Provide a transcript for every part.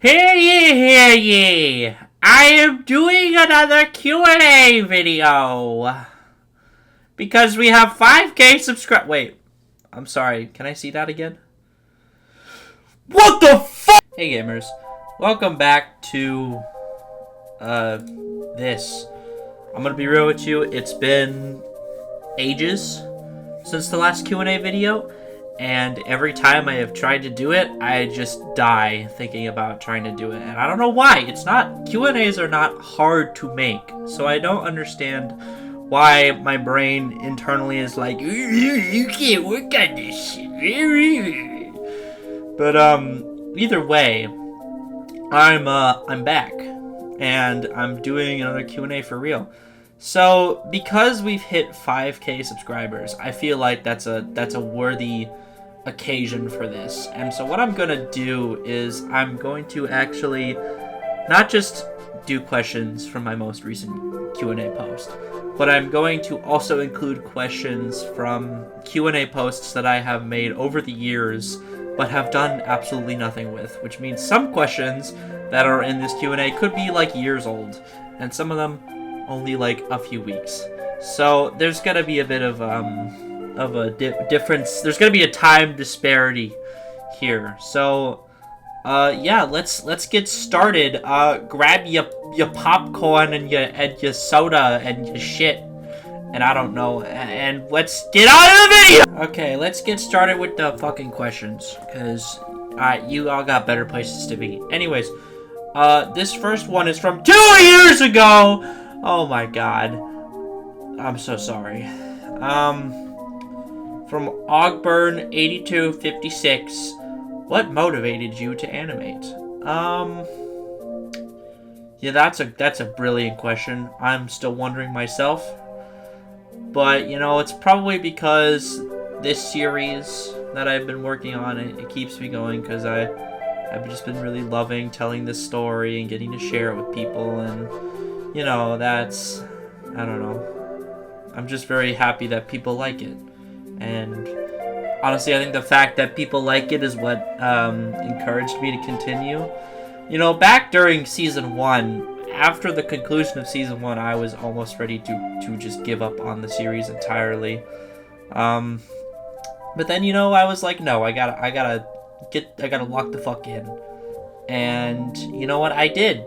Hear ye! I am doing another Q&A video. Because we have 5K subscribers. Wait, I'm sorry. Can I see that again? What the fuck? Hey gamers, welcome back to this. I'm gonna be real with you. It's been ages since the last Q&A video. And every time I have tried to do it, I just die thinking about trying to do it. And I don't know why. It's not, Q&As are not hard to make. So I don't understand why my brain internally is like, you can't work on this shit. But either way, I'm back. And I'm doing another Q&A for real. So because we've hit 5K subscribers, I feel like that's a worthy occasion for this. And so what I'm gonna do is I'm going to actually not just do questions from my most recent Q&A post, but I'm going to also include questions from Q&A posts that I have made over the years but have done absolutely nothing with, which means some questions that are in this Q&A could be like years old, and some of them only like a few weeks. So there's gonna be a bit of a difference. There's gonna be a time disparity here. So yeah, let's get started. Grab your popcorn and your soda and your shit, and I don't know, and let's get on to the video. Okay, let's get started with the fucking questions, because you all got better places to be. Anyways, this first one is from 2 years ago. Oh my god. I'm so sorry. From Ogburn8256. What motivated you to animate? Yeah, that's a brilliant question. I'm still wondering myself. But, you know, it's probably because this series that I've been working on, it keeps me going, because I've just been really loving telling this story and getting to share it with people, and you know, that's, I don't know. I'm just very happy that people like it. And honestly, I think the fact that people like it is what encouraged me to continue. You know, back during Season 1, after the conclusion of Season 1, I was almost ready to just give up on the series entirely. But then, you know, I was like, no, I gotta lock the fuck in. And you know what? I did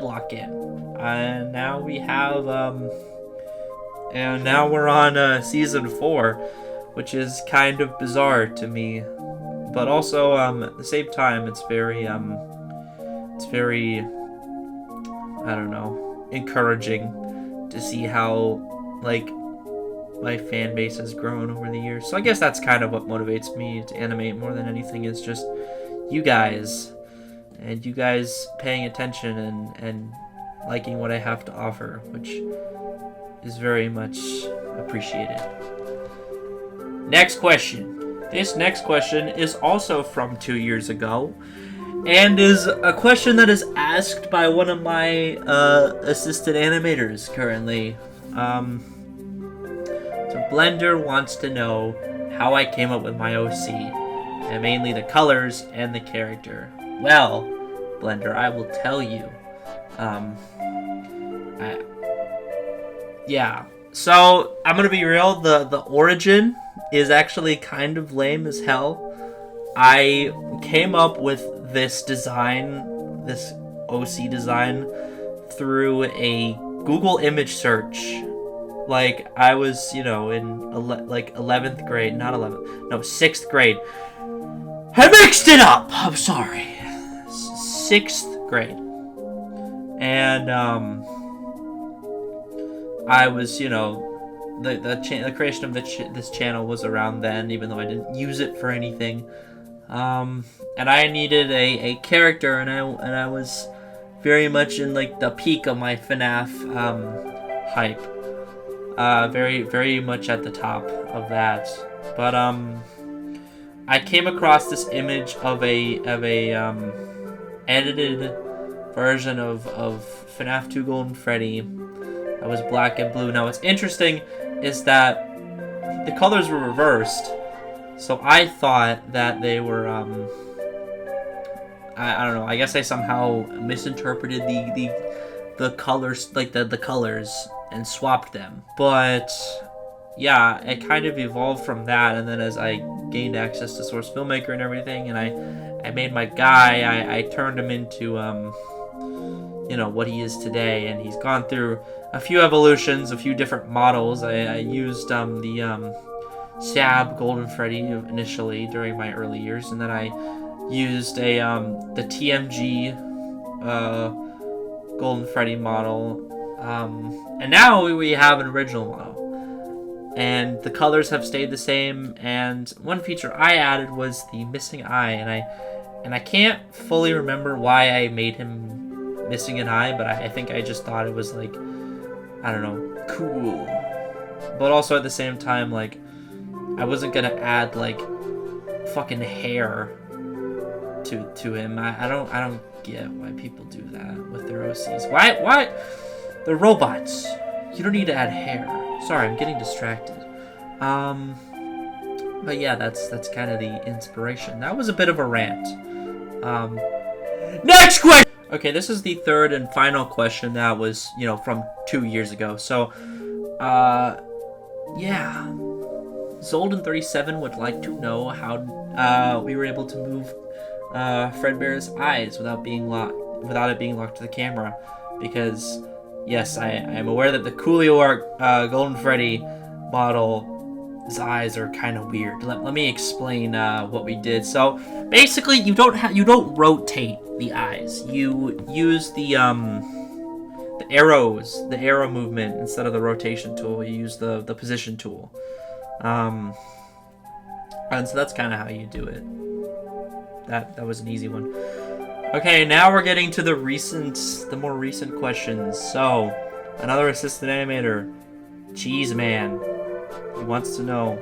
lock in. And now we have, and now we're on Season 4, which is kind of bizarre to me. But also, at the same time, it's very, I don't know, encouraging to see how, like, my fan base has grown over the years. So I guess that's kind of what motivates me to animate more than anything, is just you guys. And you guys paying attention and liking what I have to offer, which is very much appreciated. Next question. This next question is also from 2 years ago, and is a question that is asked by one of my assistant animators currently. So Blender wants to know how I came up with my OC, and mainly the colors and the character. Well, Blender, I will tell you. Yeah. So I'm gonna be real. The origin is actually kind of lame as hell. I came up with this design, this OC design, through a Google image search. Like, I was, you know, in 11th grade, not 11th, no, 6th grade. I mixed it up! I'm sorry. 6th grade. And, I was, you know, the creation of this channel was around then, even though I didn't use it for anything. And I needed a character, and I was very much in, like, the peak of my FNAF, hype. Very, very much at the top of that. But, I came across this image of a edited version of FNAF 2 Golden Freddy that was black and blue. Now, what's interesting is that the colors were reversed, so I thought that they were, I don't know. I guess I somehow misinterpreted the colors, like the colors, and swapped them. But yeah, it kind of evolved from that, and then as I gained access to Source Filmmaker and everything, and I made my guy, I turned him into you know, what he is today, and he's gone through a few evolutions, a few different models. I used the Sab Golden Freddy initially during my early years, and then I used the TMG Golden Freddy model, and now we have an original model, and the colors have stayed the same. And one feature I added was the missing eye, and I can't fully remember why I made him missing an eye, but I think I just thought it was like, I don't know, cool. But also at the same time, like, I wasn't gonna add like fucking hair to him. I don't get why people do that with their OCs. Why? They're robots. You don't need to add hair. Sorry, I'm getting distracted. But yeah, that's kind of the inspiration. That was a bit of a rant. Next question! Okay, this is the third and final question that was, you know, from 2 years ago. So, yeah. Zolden37 would like to know how we were able to move Fredbear's eyes without it being locked to the camera. Because, yes, I am aware that the Coolio Art Golden Freddy model's eyes are kind of weird. Let me explain what we did. So, basically, you don't rotate the eyes. You use the arrows, the arrow movement instead of the rotation tool. You use the position tool. And so that's kind of how you do it. That was an easy one. Okay, now we're getting to the more recent questions. So, another assistant animator, Cheese Man. He wants to know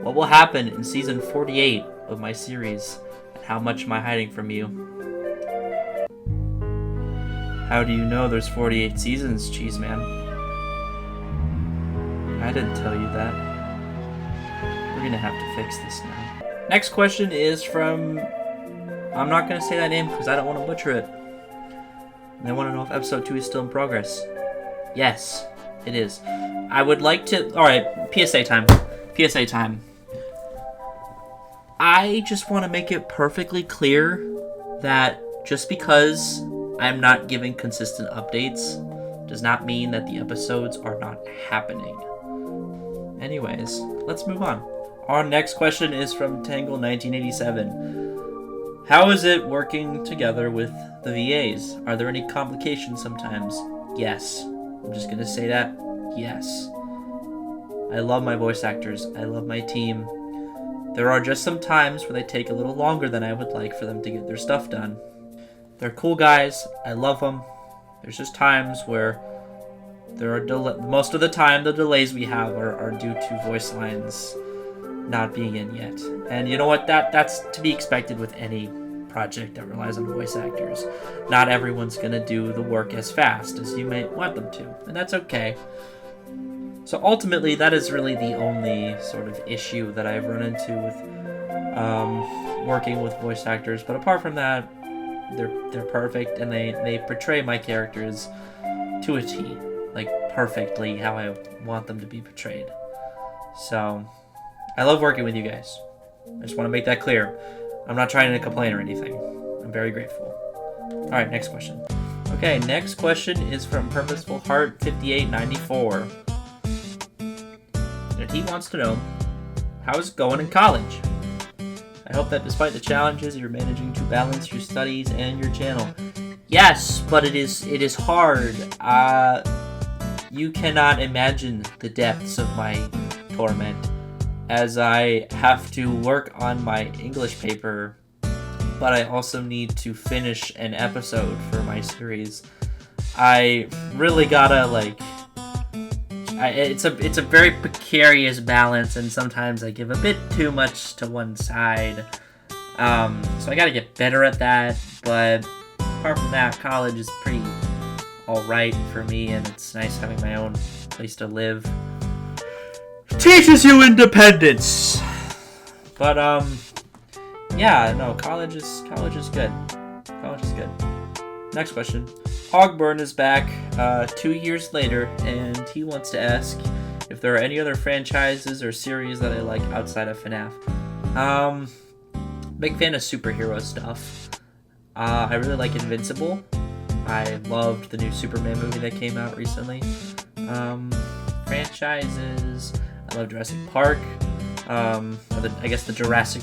what will happen in season 48 of my series, and how much am I hiding from you? How do you know there's 48 seasons, Cheese Man? I didn't tell you that. We're gonna have to fix this now. Next question is from... I'm not gonna say that name because I don't want to butcher it. And they want to know if episode 2 is still in progress. Yes, it is. I would like to... Alright, PSA time. PSA time. I just want to make it perfectly clear that just because I'm not giving consistent updates does not mean that the episodes are not happening. Anyways, let's move on. Our next question is from Tangle1987. How is it working together with the VAs? Are there any complications sometimes? Yes. I'm just gonna say that. Yes. I love my voice actors. I love my team. There are just some times where they take a little longer than I would like for them to get their stuff done. They're cool guys. I love them. There's just times where there are most of the time the delays we have are due to voice lines not being in yet. And you know what? That's to be expected with any project that relies on voice actors. Not everyone's gonna do the work as fast as you may want them to, and that's okay. So ultimately, that is really the only sort of issue that I've run into with working with voice actors. But apart from that, they're perfect, and they portray my characters to a T, like perfectly how I want them to be portrayed. So I love working with you guys. I just want to make that clear. I'm not trying to complain or anything. I'm very grateful. All right, next question. Okay, next question is from Purposeful Heart 5894. And he wants to know, how's it going in college? I hope that despite the challenges, you're managing to balance your studies and your channel. Yes, but it is hard. You cannot imagine the depths of my torment, as I have to work on my English paper, but I also need to finish an episode for my series. I really gotta, like... It's a very precarious balance, and sometimes I give a bit too much to one side. So I gotta get better at that, but apart from that, college is pretty alright for me, and it's nice having my own place to live. Teaches you independence! But, yeah, no, college is good. College is good. Next question. Hogburn is back 2 years later, and he wants to ask if there are any other franchises or series that I like outside of FNAF. Big fan of superhero stuff. I really like Invincible. I loved the new Superman movie that came out recently. Franchises. I love Jurassic Park. I guess the Jurassic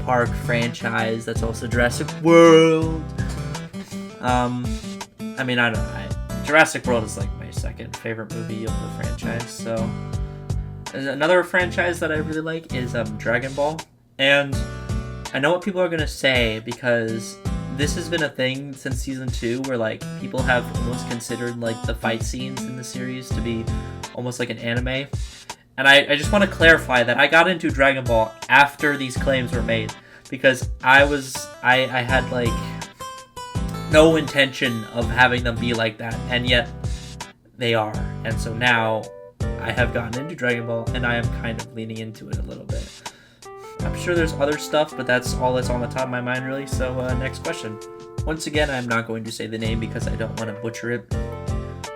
Park franchise. That's also Jurassic World. I mean, I don't know. Jurassic World is like my second favorite movie of the franchise. So another franchise that I really like is Dragon Ball. And I know what people are gonna say, because this has been a thing since season 2 where like people have almost considered like the fight scenes in the series to be almost like an anime. And I just want to clarify that I got into Dragon Ball after these claims were made, because I had like no intention of having them be like that, and yet they are. And so now I have gotten into Dragon Ball, and I am kind of leaning into it a little bit. I'm sure there's other stuff, but that's all that's on the top of my mind, really. So next question. Once again, I'm not going to say the name because I don't want to butcher it.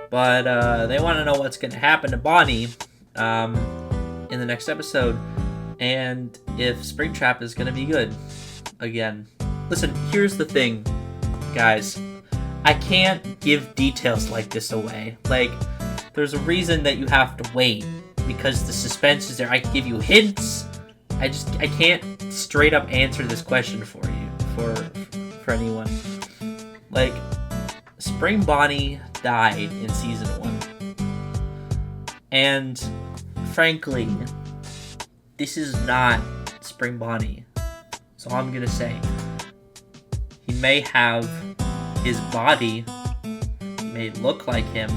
But they want to know what's going to happen to Bonnie in the next episode, and if Springtrap is going to be good again. Listen, here's the thing, guys. I can't give details like this away. Like, there's a reason that you have to wait, because the suspense is there. I can give you hints. I can't straight up answer this question for you, for anyone. Like, Spring Bonnie died in season 1. And frankly, this is not Spring Bonnie. So I'm gonna say, he may have his body, he may look like him,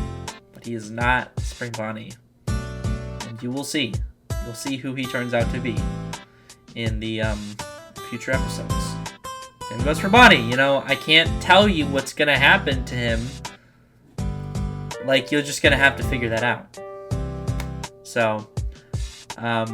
but he is not Spring Bonnie. And you will see. You'll see who he turns out to be in the future episodes. Same goes for Bonnie. You know, I can't tell you what's gonna happen to him. Like, you're just gonna have to figure that out. So, yeah.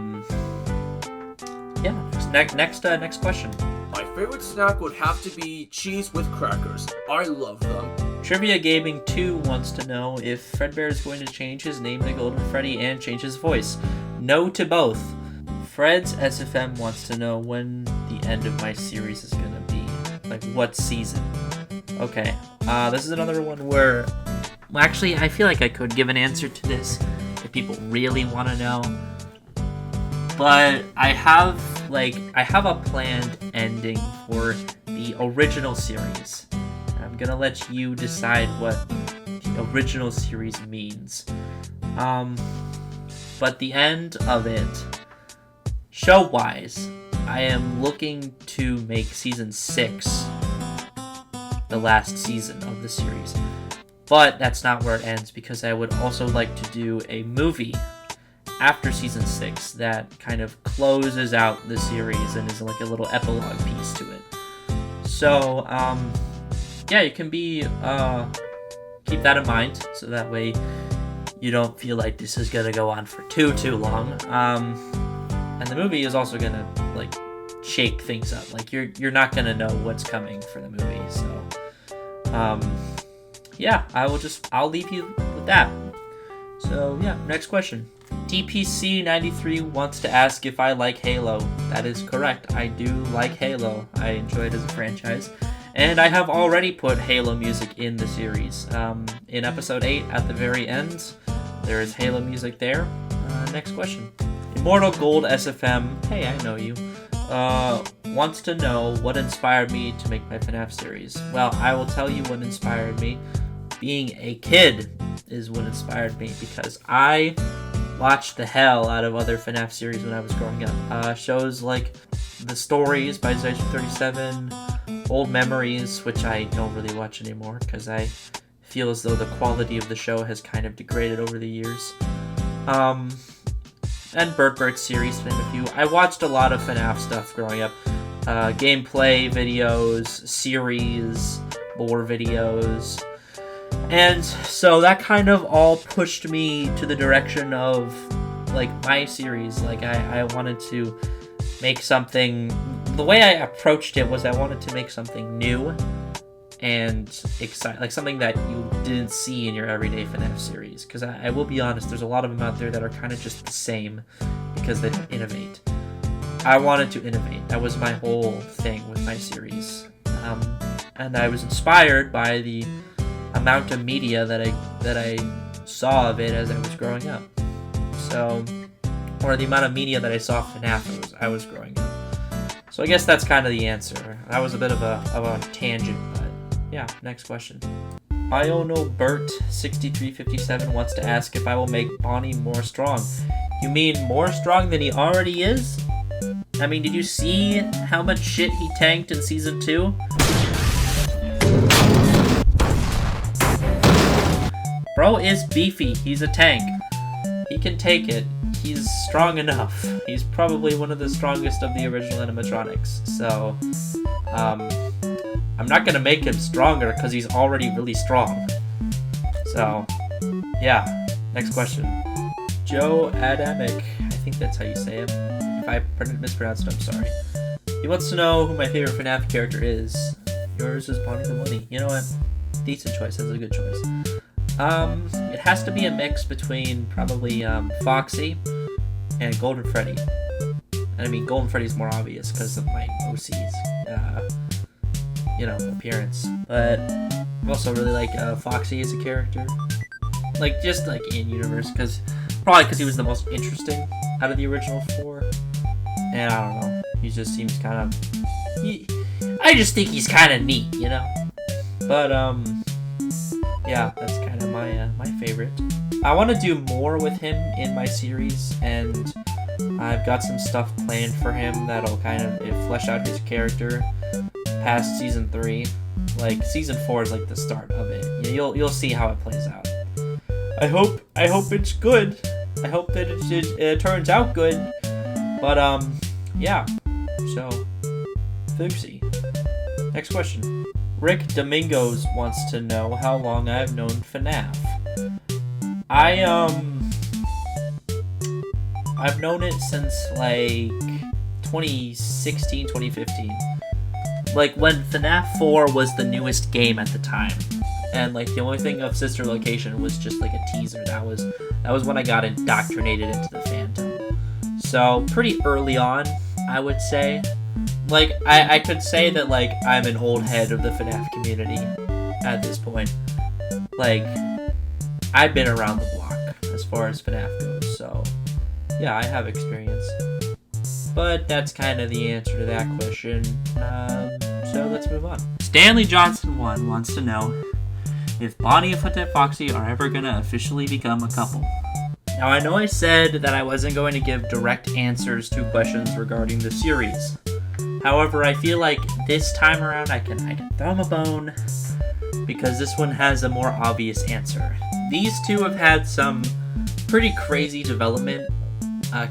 Next question. My favorite snack would have to be cheese with crackers. I love them. Trivia Gaming 2 wants to know if Fredbear is going to change his name to Golden Freddy and change his voice. No to both. Fred's SFM wants to know when the end of my series is going to be. Like, what season? Okay. This is another one where... Well, actually, I feel like I could give an answer to this if people really want to know. But I have a planned ending for the original series. I'm gonna let you decide what the original series means. But the end of it, show-wise, I am looking to make season 6 the last season of the series. But that's not where it ends, because I would also like to do a movie after season 6 that kind of closes out the series and is like a little epilogue piece to it. So, yeah, you can keep that in mind, so that way you don't feel like this is gonna go on for too long. And the movie is also gonna like shake things up. Like, you're not gonna know what's coming for the movie. So, yeah, I'll leave you with that. So yeah, next question. TPC93 wants to ask if I like Halo. That is correct. I do like Halo. I enjoy it as a franchise. And I have already put Halo music in the series. In episode 8, at the very end, there is Halo music there. Next question. Immortal Gold SFM, hey, I know you, wants to know what inspired me to make my FNAF series. Well, I will tell you what inspired me. Being a kid is what inspired me, because I watched the hell out of other FNAF series when I was growing up. Shows like The Stories by Zeister37, Old Memories, which I don't really watch anymore because I feel as though the quality of the show has kind of degraded over the years. And Bert series, to name a few. I watched a lot of FNAF stuff growing up. Gameplay videos, series, lore videos. And so that kind of all pushed me to the direction of, like, my series. Like, I wanted to make something... The way I approached it was I wanted to make something new and like something that you didn't see in your everyday FNAF series. Because I will be honest, there's a lot of them out there that are kind of just the same because they don't innovate. I wanted to innovate. That was my whole thing with my series. And I was inspired by the amount of media that I saw of it as I was growing up. So, or the amount of media that I saw FNAF as I was growing up. So I guess that's kind of the answer. That was a bit of a tangent, but yeah, next question. IonoBert6357 wants to ask if I will make Bonnie more strong. You mean more strong than he already is? I mean, did you see how much shit he tanked in Season 2? Bro is beefy. He's a tank. He can take it. He's strong enough. He's probably one of the strongest of the original animatronics. So, I'm not gonna make him stronger because he's already really strong. So, yeah. Next question. Joe Adamic. I think that's how you say it. If I mispronounced it, I'm sorry. He wants to know who my favorite FNAF character is. Yours is Bonnie the Bunny. You know what? Decent choice. That's a good choice. It has to be a mix between probably Foxy and Golden Freddy. And I mean, Golden Freddy's more obvious because of my OC's, appearance. But I also really like Foxy as a character. Like, just like in universe, probably because he was the most interesting out of the original 4. And I don't know, he just seems kind of. I just think he's kind of neat, you know. But yeah, that's kind of my favorite. I want to do more with him in my series, and I've got some stuff planned for him that'll kind of flesh out his character past Season 3. Like, Season 4 is like the start of it. You'll see how it plays out. I hope it's good. I hope that it turns out good. But yeah. So, Foopsie. Next question. Rick Domingos wants to know how long I've known FNAF. I've known it since like 2016, 2015. Like when FNAF 4 was the newest game at the time. And like the only thing of Sister Location was just like a teaser. That was when I got indoctrinated into the fandom. So pretty early on, I would say. Like, I could say that, like, I'm an old head of the FNAF community at this point. Like, I've been around the block as far as FNAF goes, so, yeah, I have experience. But that's kind of the answer to that question, so let's move on. Stanley Johnson 1 wants to know if Bonnie and Foxy are ever gonna officially become a couple. Now, I know I said that I wasn't going to give direct answers to questions regarding the series. However, I feel like this time around I can throw him a bone because this one has a more obvious answer. These two have had some pretty crazy development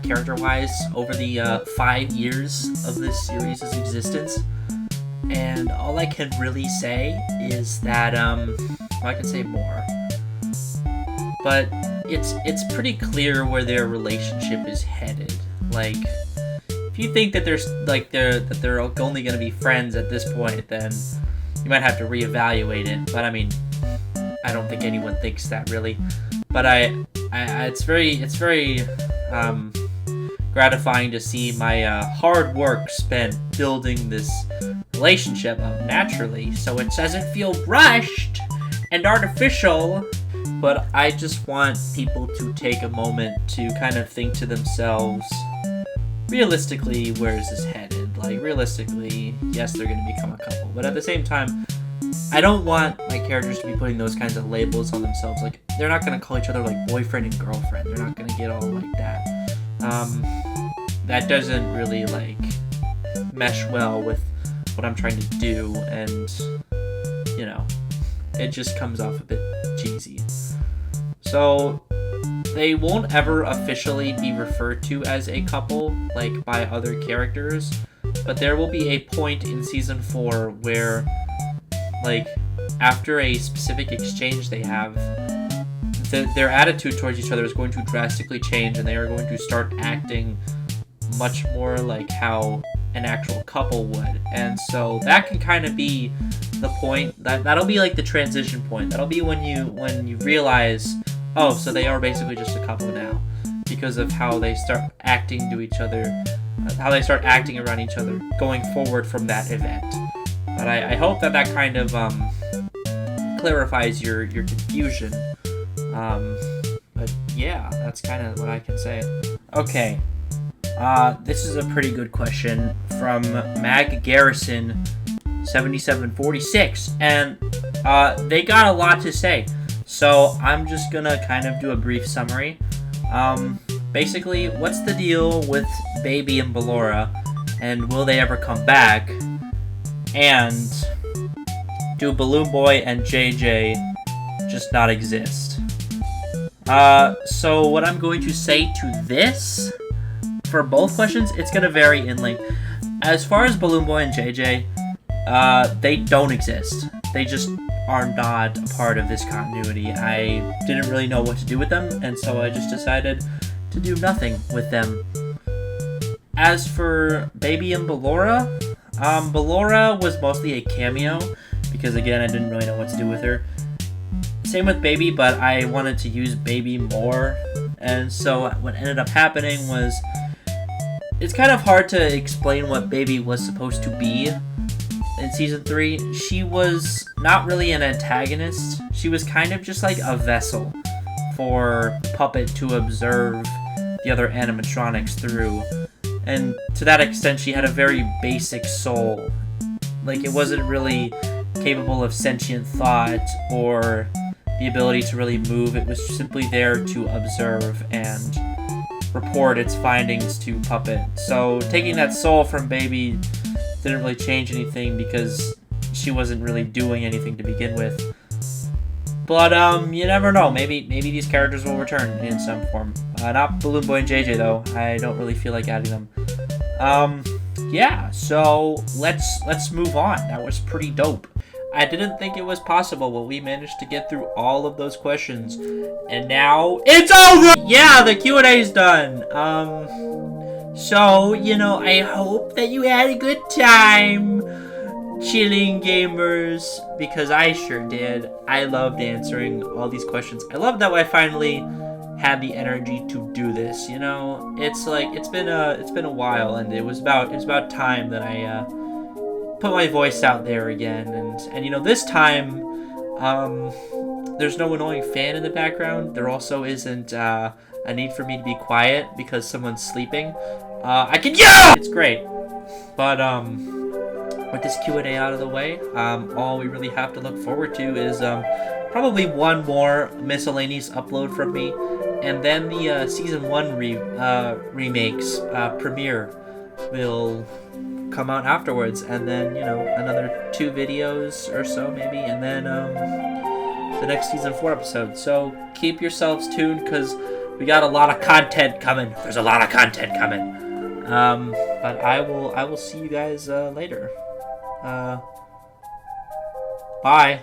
character-wise over the 5 years of this series' existence. And all I can really say is that, I can say more. But it's pretty clear where their relationship is headed. Like, if you think that they're only going to be friends at this point, then you might have to reevaluate it. But I mean, I don't think anyone thinks that really. But it's very gratifying to see my hard work spent building this relationship up naturally, so it doesn't feel rushed and artificial. But I just want people to take a moment to kind of think to themselves, realistically, where is this headed? Like, realistically, yes, they're going to become a couple. But at the same time, I don't want my characters to be putting those kinds of labels on themselves. Like, they're not going to call each other, like, boyfriend and girlfriend. They're not going to get all like that. That doesn't really, like, mesh well with what I'm trying to do. And, you know, it just comes off a bit cheesy. So, they won't ever officially be referred to as a couple, like, by other characters, but there will be a point in Season 4 where, like, after a specific exchange they have, their attitude towards each other is going to drastically change, and they are going to start acting much more like how an actual couple would. And so that can kind of be the point. That'll be like the transition point. That'll be when you realize, oh, so they are basically just a couple now, because of how they start acting to each other, how they start acting around each other going forward from that event. But I hope that kind of clarifies your confusion. But yeah, that's kind of what I can say. Okay, this is a pretty good question from Mag Garrison 7746, and they got a lot to say, so I'm just gonna kind of do a brief summary. Basically, what's the deal with Baby and Ballora, and will they ever come back? And do Balloon Boy and JJ just not exist? So what I'm going to say to this, for both questions, it's going to vary in length. As far as Balloon Boy and JJ, they don't exist. They just are not a part of this continuity. I didn't really know what to do with them, and so I just decided to do nothing with them. As for Baby and Ballora, Ballora was mostly a cameo, because again, I didn't really know what to do with her. Same with Baby, but I wanted to use Baby more, and so what ended up happening was, it's kind of hard to explain what Baby was supposed to be in Season 3. She was not really an antagonist. She was kind of just like a vessel for Puppet to observe the other animatronics through. And to that extent, she had a very basic soul. Like, it wasn't really capable of sentient thought or the ability to really move. It was simply there to observe and report its findings to Puppet. So taking that soul from Baby didn't really change anything because she wasn't really doing anything to begin with. But you never know. Maybe these characters will return in some form. Not Balloon Boy and JJ though. I don't really feel like adding them. Yeah. So let's move on. That was pretty dope. I didn't think it was possible, but we managed to get through all of those questions, and now it's over. Yeah, the Q&A is done. So I hope that you had a good time, chilling gamers, because I sure did. I loved answering all these questions. I love that I finally had the energy to do this. It's like it's been a while, and it was about time that I put my voice out there again. And this time there's no annoying fan in the background. There also isn't a need for me to be quiet because someone's sleeping. I can yell! It's great. But with this Q&A out of the way, all we really have to look forward to is probably one more miscellaneous upload from me, and then the season 1 remakes premiere will come out afterwards, and then another 2 videos or so maybe, and then the next season 4 episode. So keep yourselves tuned, because we got a lot of content coming. There's a lot of content coming. But I will see you guys later. Bye.